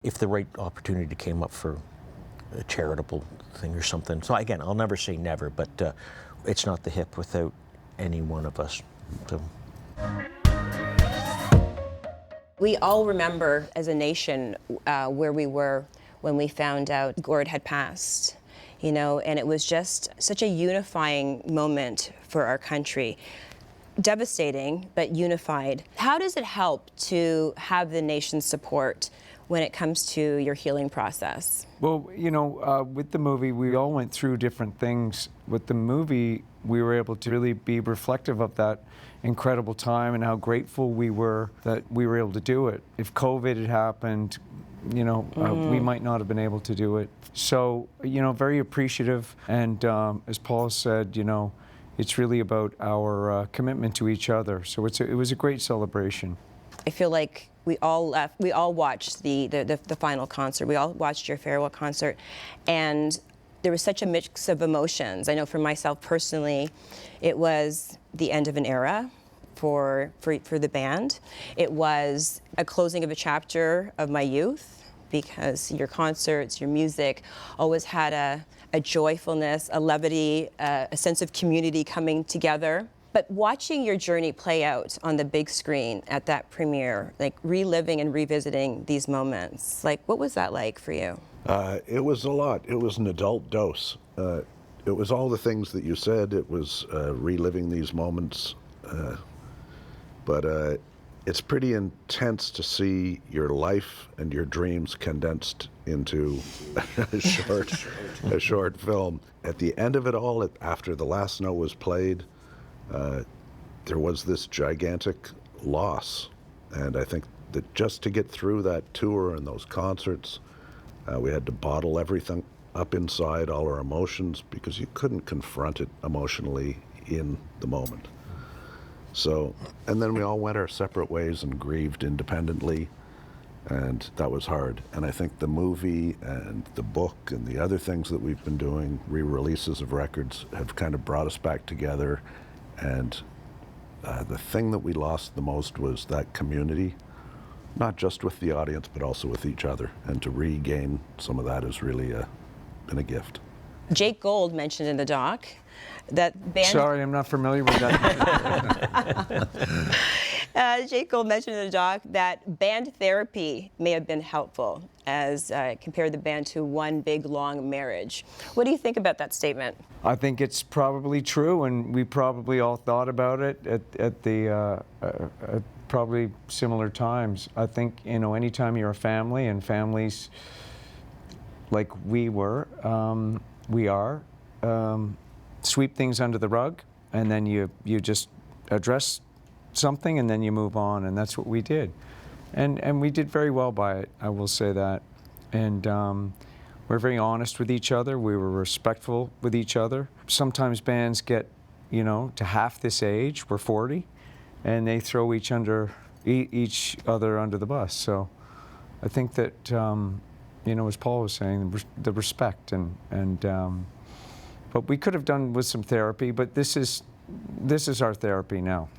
if the right opportunity came up for a charitable thing or something. So again, I'll never say never, but it's not the Hip without any one of us. So. We all remember as a nation where we were when we found out Gord had passed, you know, and it was just such a unifying moment for our country. Devastating, but unified. How does it help to have the nation's support when it comes to your healing process? Well, you know, with the movie, we all went through different things. With the movie, we were able to really be reflective of that incredible time and how grateful we were that we were able to do it. If COVID had happened, you know, we might not have been able to do it. So, you know, very appreciative. And as Paul said, you know, it's really about our commitment to each other. So it was a great celebration. I feel like we all watched the final concert. We all watched your farewell concert, and there was such a mix of emotions. I know for myself personally, it was the end of an era for the band. It was a closing of a chapter of my youth, because your concerts, your music always had a joyfulness, a levity, a sense of community coming together. But watching your journey play out on the big screen at that premiere, like reliving and revisiting these moments, like what was that like for you? It was a lot. It was an adult dose. It was all the things that you said. It was reliving these moments. But it's pretty intense to see your life and your dreams condensed into a short film. At the end of it all, after the last note was played, there was this gigantic loss. And I think that just to get through that tour and those concerts, we had to bottle everything up inside, all our emotions, because you couldn't confront it emotionally in the moment. So, and then we all went our separate ways and grieved independently, and that was hard. And I think the movie and the book and the other things that we've been doing, re-releases of records, have kind of brought us back together. And the thing that we lost the most was that community, not just with the audience, but also with each other. And to regain some of that has really been a gift. Jake Gold mentioned in the doc that band... Sorry, I'm not familiar with that. Jake Gold mentioned in the doc that band therapy may have been helpful as compared the band to one big, long marriage. What do you think about that statement? I think it's probably true, and we probably all thought about it at probably similar times. I think, you know, anytime you're a family, and families like we were, we are, sweep things under the rug, and then you just address something, and then you move on, and that's what we did. And we did very well by it, I will say that. And we're very honest with each other. We were respectful with each other. Sometimes bands get, you know, to half this age, we're 40, and they throw each other under the bus. So I think that, you know, as Paul was saying, the respect but we could have done with some therapy, but this is our therapy now,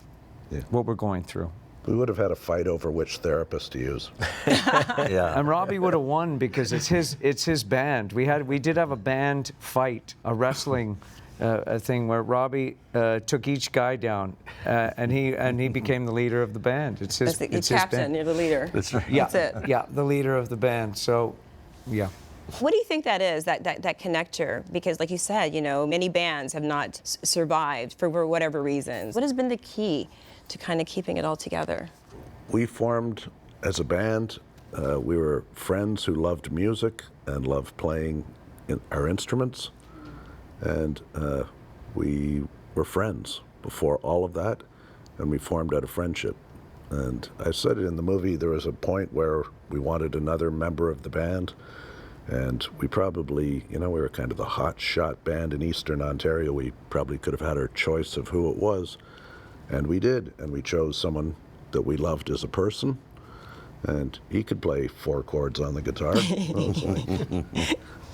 what we're going through. We would have had a fight over which therapist to use. Yeah. And Robbie would have won because it's his band. We did have a band fight, a wrestling a thing where Robbie took each guy down, and he became the leader of the band. It's his captain, band. You're the leader. That's right. Yeah, That's it. Yeah, the leader of the band. So, yeah. What do you think that is, that connector? Because like you said, you know, many bands have not survived for whatever reasons. What has been the key to kind of keeping it all together? We formed as a band. We were friends who loved music and loved playing our instruments. And we were friends before all of that, and we formed out of friendship. And I said it in the movie, there was a point where we wanted another member of the band. And we probably, you know, we were kind of the hot shot band in Eastern Ontario. We probably could have had our choice of who it was. And we did. And we chose someone that we loved as a person. And he could play 4 chords on the guitar.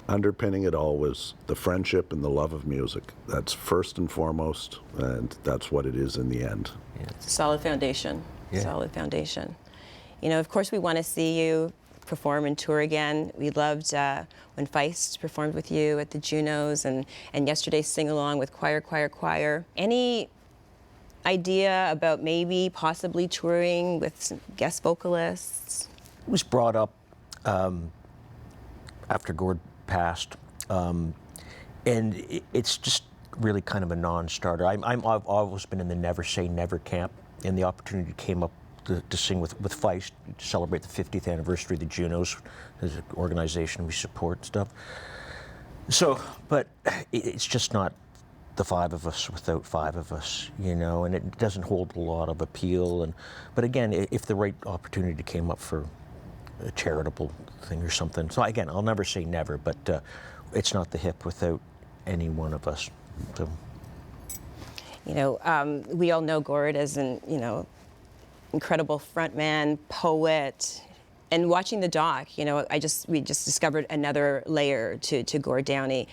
Underpinning it all was the friendship and the love of music. That's first and foremost, and that's what it is in the end. Yeah. It's a solid foundation. Yeah. Solid foundation. You know, of course, we want to see you perform and tour again. We loved when Feist performed with you at the Junos, and yesterday's sing-along with Choir. Any idea about maybe possibly touring with some guest vocalists? It was brought up after Gord passed, and it's just really kind of a non-starter. I've always been in the never say never camp, and the opportunity came up to sing with Feist to celebrate the 50th anniversary of the Junos, as an organization we support and stuff. So, but it's just not the five of us without five of us, you know, and it doesn't hold a lot of appeal. But again, if the right opportunity came up for a charitable thing or something, so again, I'll never say never, but it's not the Hip without any one of us. So. You know, we all know Gord as an, incredible frontman, poet, and watching the doc, we just discovered another layer to Gord Downie.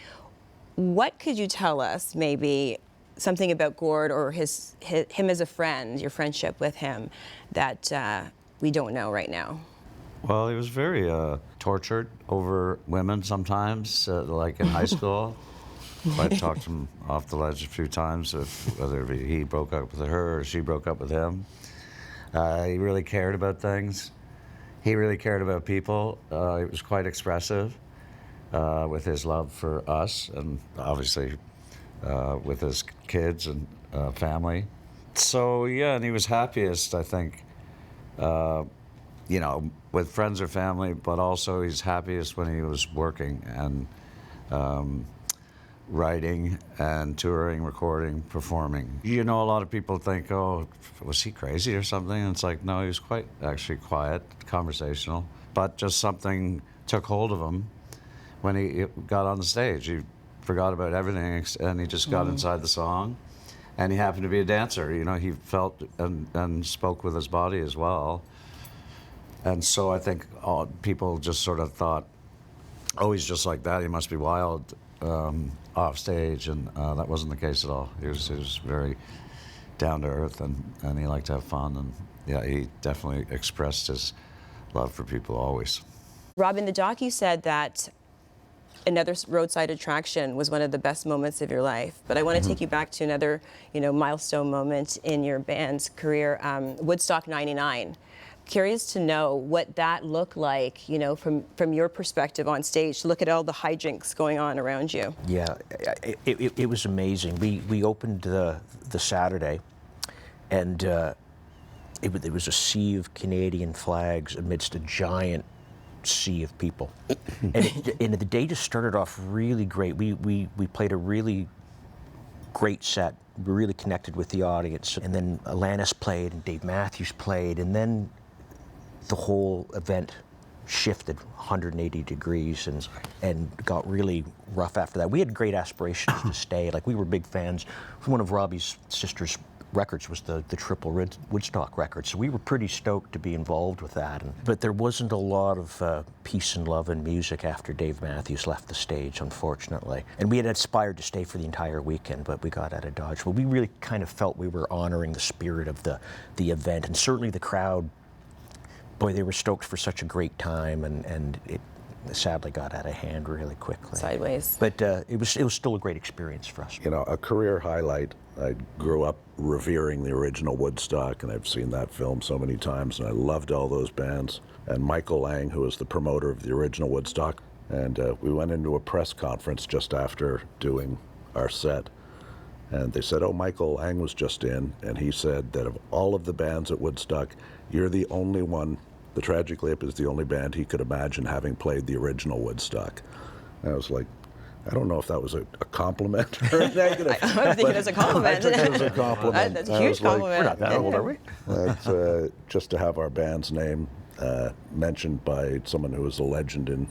What could you tell us, maybe something about Gord or him as a friend, your friendship with him, that we don't know right now? Well, he was very tortured over women sometimes, like in high school. I talked him off the ledge a few times, whether he broke up with her or she broke up with him. He really cared about things. He really cared about people. He was quite expressive with his love for us, and obviously with his kids and family. So yeah, and he was happiest, I think, with friends or family, but also he's happiest when he was working and writing and touring, recording, performing. A lot of people think, oh, was he crazy or something? And it's like, no, he was actually quiet, conversational, but just something took hold of him when he got on the stage. He forgot about everything, and he just got inside the song. And he happened to be a dancer. He felt and spoke with his body as well. And so I think people just sort of thought, oh, he's just like that, he must be wild off stage, and that wasn't the case at all. He was very down to earth, and he liked to have fun, and yeah, he definitely expressed his love for people always. Rob, in the doc you said that another roadside attraction was one of the best moments of your life, but I want to take you back to another, milestone moment in your band's career, Woodstock '99. Curious to know what that looked like, from your perspective on stage, to look at all the hijinks going on around you. Yeah, it was amazing. We opened the Saturday, and it was a sea of Canadian flags amidst a giant sea of people. And the day just started off really great. We played a really great set. We really connected with the audience. And then Alanis played, and Dave Matthews played, and then the whole event shifted 180 degrees and got really rough after that. We had great aspirations to stay. Like, we were big fans. One of Robbie's sister's records was the triple Woodstock record, so we were pretty stoked to be involved with that. But there wasn't a lot of peace and love and music after Dave Matthews left the stage, unfortunately. And we had aspired to stay for the entire weekend, but we got out of Dodge. But we really kind of felt we were honoring the spirit of the event, and certainly the crowd. Boy, they were stoked for such a great time, and it sadly got out of hand really quickly. Sideways. But it was still a great experience for us. A career highlight. I grew up revering the original Woodstock, and I've seen that film so many times, and I loved all those bands. And Michael Lang, who was the promoter of the original Woodstock, and we went into a press conference just after doing our set. And they said, oh, Michael Lang was just in, and he said that of all of the bands at Woodstock, you're the only one, the Tragically Hip is the only band he could imagine having played the original Woodstock. And I was like, I don't know if that was a compliment or a negative. I think it was a compliment. I took it as a compliment. That's a huge compliment. We're not that old, are we? Just to have our band's name mentioned by someone who is a legend in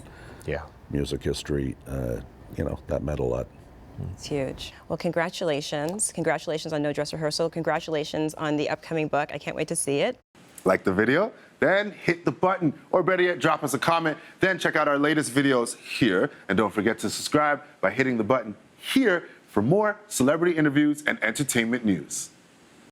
music history, that meant a lot. It's huge. Well, congratulations. Congratulations on No Dress Rehearsal. Congratulations on the upcoming book. I can't wait to see it. Like the video? Then hit the button, or better yet, drop us a comment. Then check out our latest videos here. And don't forget to subscribe by hitting the button here for more celebrity interviews and entertainment news.